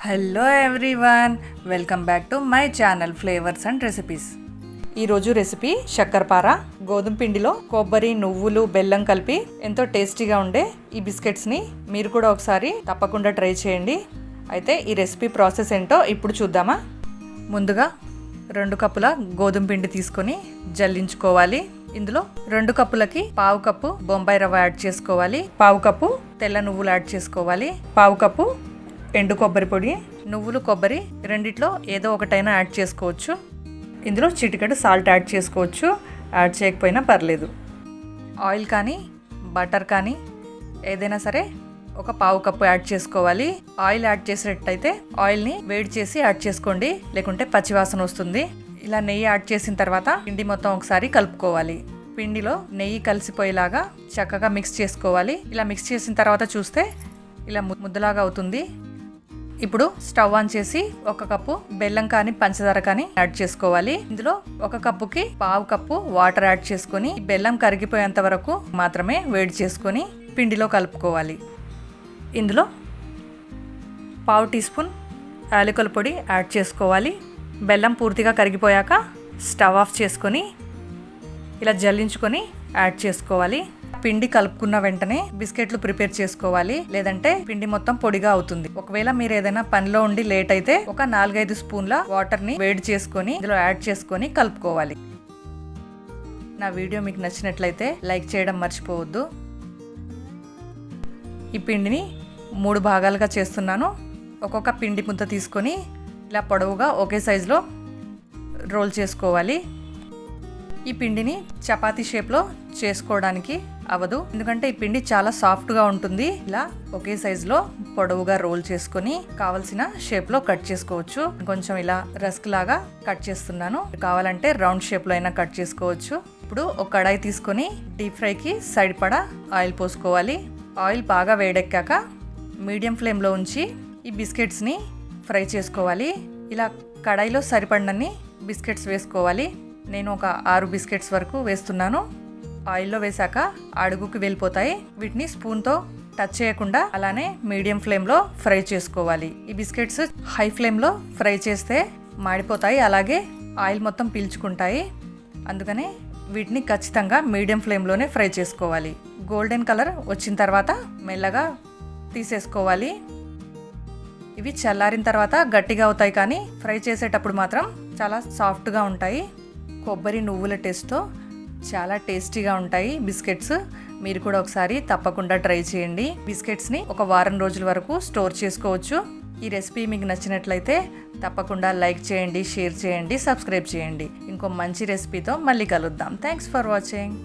Hello everyone, welcome back to my channel flavours and recipes. ఈరోజు recipe శక్కరపార. గోధుమ పిండిలో కొబ్బరి, నువ్వులు, బెల్లం కలిపి ఎంతో టేస్టీగా ఉండే ఈ బిస్కెట్స్ని మీరు కూడా ఒకసారి తప్పకుండా ట్రై చేయండి. అయితే ఈ రెసిపీ ప్రాసెస్ ఏంటో ఇప్పుడు చూద్దామా. ముందుగా 2 కప్పుల గోధుమ పిండి తీసుకొని జల్లించుకోవాలి. ఇందులో 2 కప్పులకి 1/2 కప్పు బొంబాయి రవ్వ యాడ్ చేసుకోవాలి, 1/2 కప్పు తెల్ల నువ్వులు యాడ్ చేసుకోవాలి, 1/2 కప్పు ఎండు కొబ్బరి పొడి. నువ్వులు, కొబ్బరి రెండిట్లో ఏదో ఒకటైనా యాడ్ చేసుకోవచ్చు. ఇందులో చిటికెడు సాల్ట్ యాడ్ చేసుకోవచ్చు, యాడ్ చేయకపోయినా పర్లేదు. ఆయిల్ కానీ బటర్ కానీ ఏదైనా సరే ఒక 1/2 కప్పు యాడ్ చేసుకోవాలి. ఆయిల్ యాడ్ చేసేటట్టయితే ఆయిల్ని వేడి చేసి యాడ్ చేసుకోండి, లేకుంటే పచ్చివాసన వస్తుంది. ఇలా నెయ్యి యాడ్ చేసిన తర్వాత పిండి మొత్తం ఒకసారి కలుపుకోవాలి. పిండిలో నెయ్యి కలిసిపోయేలాగా చక్కగా మిక్స్ చేసుకోవాలి. ఇలా మిక్స్ చేసిన తర్వాత చూస్తే ఇలా ముద్దలాగా అవుతుంది. ఇప్పుడు స్టవ్ ఆన్ చేసి 1 కప్పు బెల్లం కానీ పంచదార కానీ యాడ్ చేసుకోవాలి. ఇందులో 1 కప్పుకి 1/2 కప్పు వాటర్ యాడ్ చేసుకొని బెల్లం కరిగిపోయేంత వరకు మాత్రమే వేడి చేసుకొని పిండిలో కలుపుకోవాలి. ఇందులో 1/2 టీ స్పూన్ యాలకుల పొడి యాడ్ చేసుకోవాలి. బెల్లం పూర్తిగా కరిగిపోయాక స్టవ్ ఆఫ్ చేసుకొని ఇలా జల్లించుకొని యాడ్ చేసుకోవాలి. పిండి కలుపుకున్న వెంటనే బిస్కెట్లు ప్రిపేర్ చేసుకోవాలి, లేదంటే పిండి మొత్తం పొడిగా అవుతుంది. ఒకవేళ మీరు ఏదైనా పనిలో ఉండి లేట్ అయితే ఒక 4-5 స్పూన్ల వాటర్ని వేడి చేసుకొని ఇందులో యాడ్ చేసుకొని కలుపుకోవాలి. నా వీడియో మీకు నచ్చినట్లయితే లైక్ చేయడం మర్చిపోవద్దు. ఈ పిండిని 3 భాగాలుగా చేస్తున్నాను. ఒక్కొక్క పిండి ముద్ద తీసుకొని ఇలా పొడవుగా ఒకే సైజులో రోల్ చేసుకోవాలి. ఈ పిండిని చపాతీ షేప్లో చేసుకోవడానికి అవ్వదు, ఎందుకంటే ఈ పిండి చాలా సాఫ్ట్గా ఉంటుంది. ఇలా ఒకే సైజులో పొడవుగా రోల్ చేసుకొని కావలసిన షేప్లో కట్ చేసుకోవచ్చు. కొంచెం ఇలా రస్క్ లాగా కట్ చేస్తున్నాను, కావాలంటే రౌండ్ షేప్లో అయినా కట్ చేసుకోవచ్చు. ఇప్పుడు ఒక కడాయి తీసుకొని డీప్ ఫ్రైకి సరిపడా ఆయిల్ పోసుకోవాలి. ఆయిల్ బాగా వేడెక్కాక మీడియం ఫ్లేమ్లో ఉంచి ఈ బిస్కెట్స్ని ఫ్రై చేసుకోవాలి. ఇలా కడాయిలో సరిపడినన్ని బిస్కెట్స్ వేసుకోవాలి. నేను ఒక 6 బిస్కెట్స్ వరకు వేస్తున్నాను. ఆయిల్లో వేసాక అడుగుకి వెళ్ళిపోతాయి. వీటిని స్పూన్తో టచ్ చేయకుండా అలానే మీడియం ఫ్లేమ్లో ఫ్రై చేసుకోవాలి. ఈ బిస్కెట్స్ హై ఫ్లేమ్లో ఫ్రై చేస్తే మాడిపోతాయి, అలాగే ఆయిల్ మొత్తం పీల్చుకుంటాయి. అందుకనే వీటిని ఖచ్చితంగా మీడియం ఫ్లేమ్లోనే ఫ్రై చేసుకోవాలి. గోల్డెన్ కలర్ వచ్చిన తర్వాత మెల్లగా తీసేసుకోవాలి. ఇవి చల్లారిన తర్వాత గట్టిగా అవుతాయి, కానీ ఫ్రై చేసేటప్పుడు మాత్రం చాలా సాఫ్ట్గా ఉంటాయి. కొబ్బరి, నువ్వుల టేస్ట్తో చాలా టేస్టీగా ఉంటాయి బిస్కెట్స్. మీరు కూడా ఒకసారి తప్పకుండా ట్రై చేయండి. బిస్కెట్స్ని ఒక వారం రోజుల వరకు స్టోర్ చేసుకోవచ్చు. ఈ రెసిపీ మీకు నచ్చినట్లయితే తప్పకుండా లైక్ చేయండి, షేర్ చేయండి, సబ్స్క్రైబ్ చేయండి. ఇంకో మంచి రెసిపీతో మళ్ళీ కలుద్దాం. Thanks for watching.